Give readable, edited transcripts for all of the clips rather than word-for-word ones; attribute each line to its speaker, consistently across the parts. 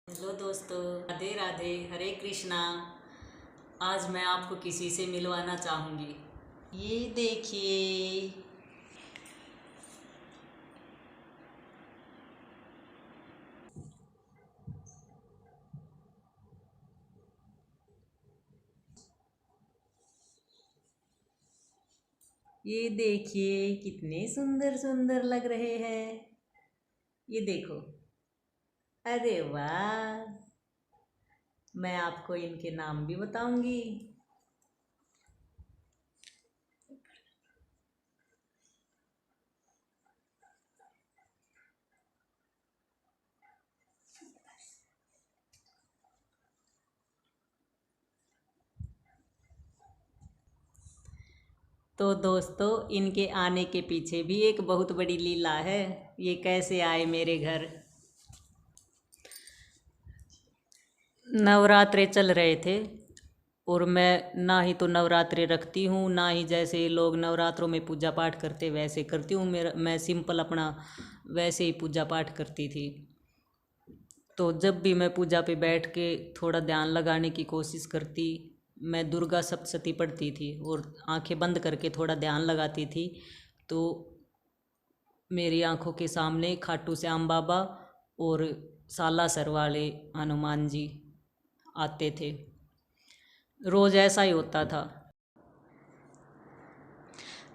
Speaker 1: Hello दोस्तों, राधे राधे, हरे कृष्णा। आज मैं आपको किसी से मिलवाना चाहूँगी। ये देखिए, ये देखिए कितने सुंदर सुंदर लग रहे हैं। ये देखो, अरे वाह। मैं आपको इनके नाम भी बताऊंगी। तो दोस्तों, इनके आने के पीछे भी एक बहुत बड़ी लीला है। ये कैसे आए मेरे घर। नवरात्रे चल रहे थे और मैं ना ही तो नवरात्रे रखती हूँ, ना ही जैसे लोग नवरात्रों में पूजा पाठ करते वैसे करती हूँ। मैं सिंपल अपना वैसे ही पूजा पाठ करती थी। तो जब भी मैं पूजा पे बैठ के थोड़ा ध्यान लगाने की कोशिश करती, मैं दुर्गा सप्तशती पढ़ती थी और आंखें बंद करके थोड़ा ध्यान लगाती थी, तो मेरी आंखों के सामने खाटू श्याम बाबा और सालासर वाले हनुमान जी आते थे। रोज़ ऐसा ही होता था।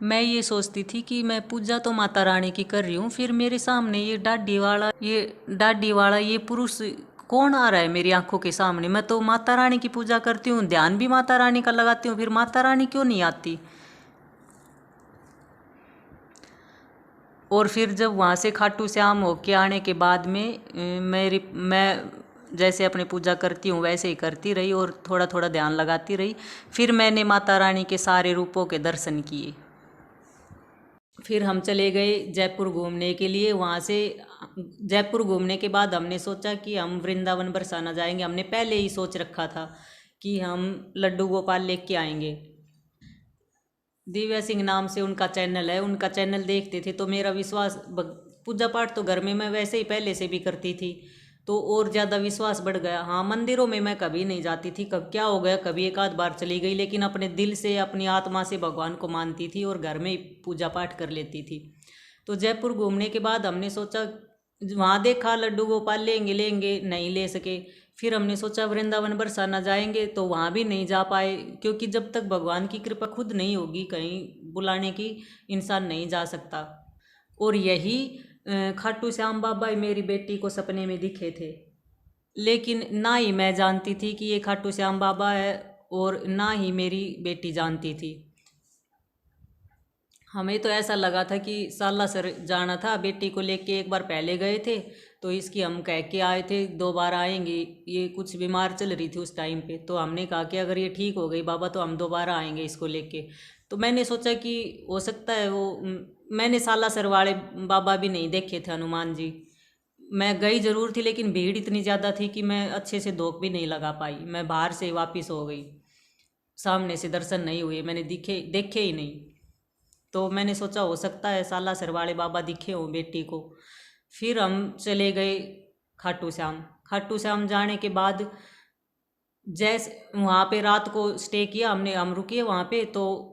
Speaker 1: मैं ये सोचती थी कि मैं पूजा तो माता रानी की कर रही हूँ, फिर मेरे सामने ये पुरुष कौन आ रहा है मेरी आंखों के सामने। मैं तो माता रानी की पूजा करती हूँ, ध्यान भी माता रानी का लगाती हूँ, फिर माता रानी क्यों नहीं आती। और फिर जब वहाँ से खाटू श्याम होके आने के बाद में मैं जैसे अपनी पूजा करती हूँ वैसे ही करती रही और थोड़ा थोड़ा ध्यान लगाती रही। फिर मैंने माता रानी के सारे रूपों के दर्शन किए। फिर हम चले गए जयपुर घूमने के लिए। वहाँ से जयपुर घूमने के बाद हमने सोचा कि हम वृंदावन बरसाना जाएंगे। हमने पहले ही सोच रखा था कि हम लड्डू गोपाल लेके आएंगे। दिव्या सिंह नाम से उनका चैनल है, उनका चैनल देखते थे तो मेरा विश्वास पूजा पाठ तो घर में मैं वैसे ही पहले से भी करती थी, तो और ज़्यादा विश्वास बढ़ गया। हाँ, मंदिरों में मैं कभी नहीं जाती थी, कब क्या हो गया, कभी एक आध बार चली गई, लेकिन अपने दिल से अपनी आत्मा से भगवान को मानती थी और घर में ही पूजा पाठ कर लेती थी। तो जयपुर घूमने के बाद हमने सोचा, वहाँ देखा लड्डू गोपाल लेंगे लेंगे, नहीं ले सके। फिर हमने सोचा वृंदावन बरसाना जाएंगे, तो वहाँ भी नहीं जा पाए, क्योंकि जब तक भगवान की कृपा खुद नहीं होगी कहीं बुलाने की, इंसान नहीं जा सकता। और यही खाटू श्याम बाबा ही मेरी बेटी को सपने में दिखे थे। लेकिन ना ही मैं जानती थी कि ये खाटू श्याम बाबा है और ना ही मेरी बेटी जानती थी। हमें तो ऐसा लगा था कि सालासर जाना था, बेटी को लेके एक बार पहले गए थे, तो इसकी हम कह के आए थे 2 बार आएंगे। ये कुछ बीमार चल रही थी उस टाइम पे, तो हमने कहा कि अगर ये ठीक हो गई बाबा तो हम दोबारा आएंगे इसको लेके। तो मैंने सोचा कि हो सकता है वो मैंने सालासर वाले बाबा भी नहीं देखे थे, हनुमान जी। मैं गई ज़रूर थी लेकिन भीड़ इतनी ज़्यादा थी कि मैं अच्छे से धोख भी नहीं लगा पाई। मैं बाहर से वापस हो गई, सामने से दर्शन नहीं हुए, मैंने दिखे देखे ही नहीं। तो मैंने सोचा हो सकता है सालासर वाले बाबा दिखे हों बेटी को। फिर हम चले गए खाटू श्याम। खाटू श्याम जाने के बाद जैसे वहाँ पे रात को स्टे किया हमने, हम रुके वहाँ पे, तो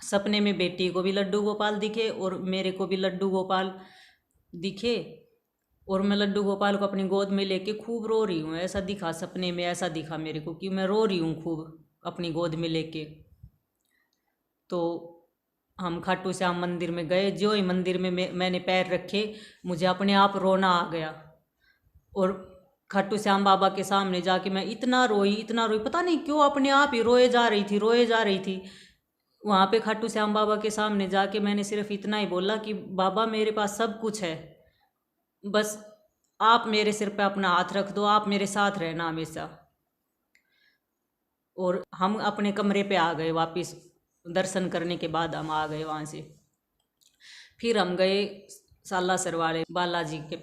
Speaker 1: सपने में बेटी को भी लड्डू गोपाल दिखे और मेरे को भी लड्डू गोपाल दिखे। और मैं लड्डू गोपाल को अपनी गोद में लेके खूब रो रही हूँ, ऐसा दिखा सपने में, ऐसा दिखा मेरे को कि मैं रो रही हूँ खूब अपनी गोद में लेके। तो हम खाटू श्याम मंदिर में गए। जो ही मंदिर में मैंने पैर रखे, मुझे अपने आप रोना आ गया। और खाटू श्याम बाबा के सामने जाके मैं इतना रोई, पता नहीं क्यों अपने आप ही रोए जा रही थी। वहाँ पे खाटू श्याम बाबा के सामने जाके मैंने सिर्फ इतना ही बोला कि बाबा मेरे पास सब कुछ है, बस आप मेरे सिर पे अपना हाथ रख दो, आप मेरे साथ रहना हमेशा। और हम अपने कमरे पे आ गए वापस। दर्शन करने के बाद हम आ गए वहाँ से। फिर हम गए सालासर वाले बालाजी के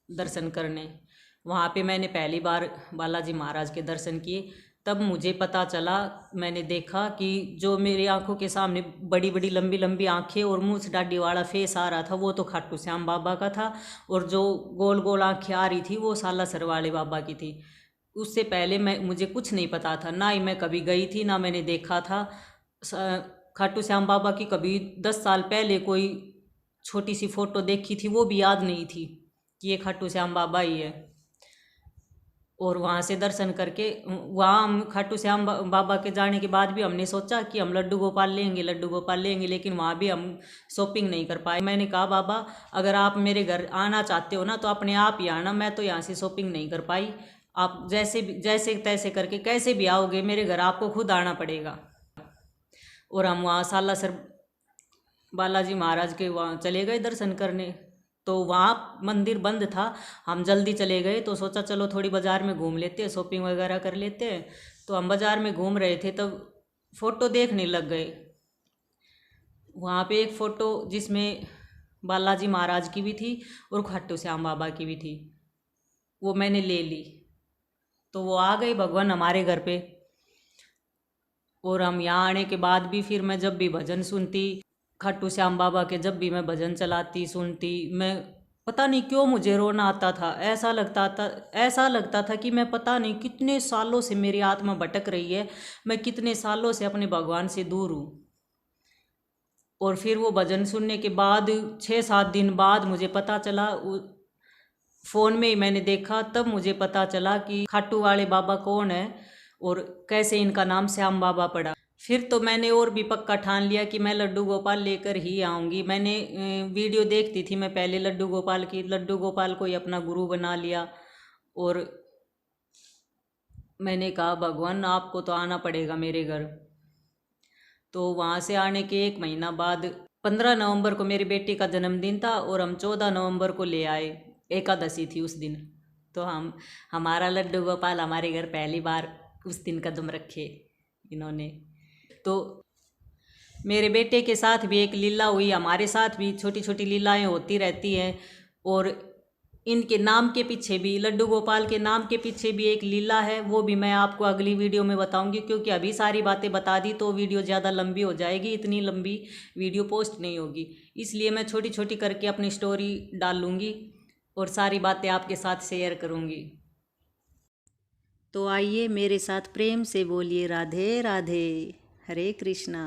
Speaker 1: दर्शन करने। वहाँ पे मैंने पहली बार बालाजी महाराज के दर्शन किए। तब मुझे पता चला, मैंने देखा कि जो मेरी आंखों के सामने बड़ी बड़ी लंबी लंबी आंखें और मूंछ डाडी वाला फेस आ रहा था वो तो खाटू श्याम बाबा का था, और जो गोल गोल आंखें आ रही थी वो सालासर वाले बाबा की थी। उससे पहले मुझे कुछ नहीं पता था, ना ही मैं कभी गई थी, ना मैंने देखा था खाटू श्याम बाबा की। कभी 10 साल पहले कोई छोटी सी फ़ोटो देखी थी, वो भी याद नहीं थी कि ये खाटू श्याम बाबा ही है। और वहाँ से दर्शन करके, वहाँ हम खाटू श्याम बाबा के जाने के बाद भी हमने सोचा कि हम लड्डू गोपाल लेंगे, लड्डू गोपाल लेंगे, लेकिन वहाँ भी हम शॉपिंग नहीं कर पाए। मैंने कहा बाबा अगर आप मेरे घर आना चाहते हो ना तो अपने आप ही आना, मैं तो यहाँ से शॉपिंग नहीं कर पाई, आप जैसे तैसे करके कैसे भी आओगे मेरे घर, आपको खुद आना पड़ेगा। और हम वहाँ सालासर बालाजी महाराज के वहाँ चले गए दर्शन करने। तो वहाँ मंदिर बंद था, हम जल्दी चले गए तो सोचा चलो थोड़ी बाज़ार में घूम लेते हैं, शॉपिंग वगैरह कर लेते हैं। तो हम बाज़ार में घूम रहे थे तब फ़ोटो देखने लग गए। वहाँ पे एक फ़ोटो जिसमें बालाजी महाराज की भी थी और खाटू श्याम बाबा की भी थी, वो मैंने ले ली। तो वो आ गए भगवान हमारे घर पे। और हम यहाँ आने के बाद भी फिर मैं जब भी भजन सुनती खाटू श्याम बाबा के, जब भी मैं भजन चलाती सुनती, मैं पता नहीं क्यों मुझे रोना आता था। ऐसा लगता था कि मैं पता नहीं कितने सालों से मेरी आत्मा भटक रही है, मैं कितने सालों से अपने भगवान से दूर हूँ। और फिर वो भजन सुनने के बाद 6-7 दिन बाद मुझे पता चला, फ़ोन में ही मैंने देखा, तब मुझे पता चला कि खाटू वाले बाबा कौन है और कैसे इनका नाम श्याम बाबा पड़ा। फिर तो मैंने और भी पक्का ठान लिया कि मैं लड्डू गोपाल लेकर ही आऊँगी। मैंने वीडियो देखती थी मैं पहले लड्डू गोपाल की, लड्डू गोपाल को ही अपना गुरु बना लिया। और मैंने कहा भगवान आपको तो आना पड़ेगा मेरे घर। तो वहाँ से आने के 1 महीना बाद 15 नवंबर को मेरी बेटी का जन्मदिन था और हम 14 नवंबर को ले आए, एकादशी थी उस दिन। तो हमारा लड्डू गोपाल हमारे घर पहली बार उस दिन कदम रखे इन्होंने। तो मेरे बेटे के साथ भी एक लीला हुई, हमारे साथ भी छोटी छोटी लीलाएं होती रहती हैं। और इनके नाम के पीछे भी, लड्डू गोपाल के नाम के पीछे भी एक लीला है, वो भी मैं आपको अगली वीडियो में बताऊंगी, क्योंकि अभी सारी बातें बता दी तो वीडियो ज़्यादा लंबी हो जाएगी, इतनी लंबी वीडियो पोस्ट नहीं होगी। इसलिए मैं छोटी छोटी करके अपनी स्टोरी डालूँगी और सारी बातें आपके साथ शेयर करूँगी। तो आइए मेरे साथ प्रेम से बोलिए राधे राधे, हरे कृष्णा।